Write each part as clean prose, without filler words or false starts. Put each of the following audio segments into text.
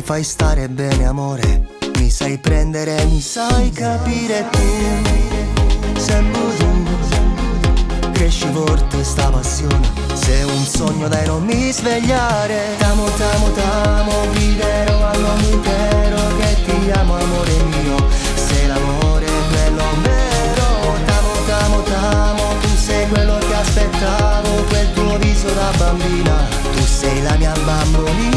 fai stare bene amore, mi sai prendere, mi sai capire tu, sempre tu, cresci forte sta passione, sei un sogno dai non mi svegliare, t'amo, t'amo, t'amo, griderò al mondo intero che ti amo amore mio, sei l'amore quello vero, t'amo, t'amo, t'amo, tu sei quello che aspettavo, quel tuo viso da bambina, tu sei la mia bambolina.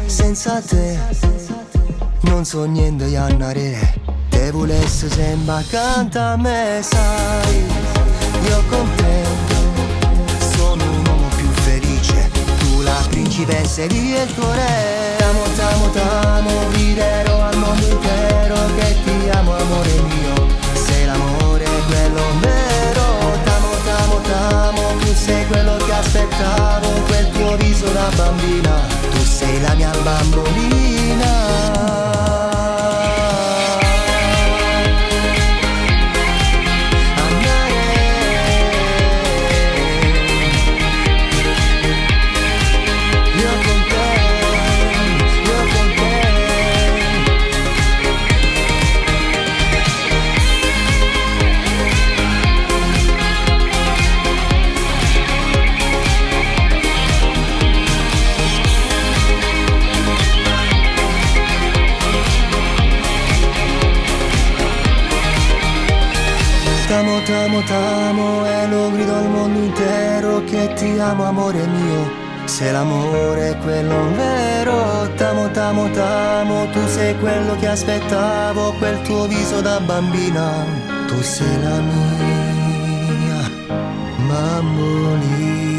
Senza te non so niente di andare, te volessi sempre accanto a me, sai, io con te sono un uomo più felice, tu la principessa ed io il tuo re, t'amo, t'amo, t'amo, griderò al mondo intero che ti amo amore mio, sei l'amore quello vero, t'amo, t'amo, t'amo, tu sei quello che aspettavo, quel tuo viso da bambina, tu sei la mia bambolina. T'amo, t'amo, t'amo e lo grido al mondo intero che ti amo amore mio, sei l'amore quello vero, t'amo, t'amo, t'amo, tu sei quello che aspettavo, quel tuo viso da bambina, tu sei la mia bambolina.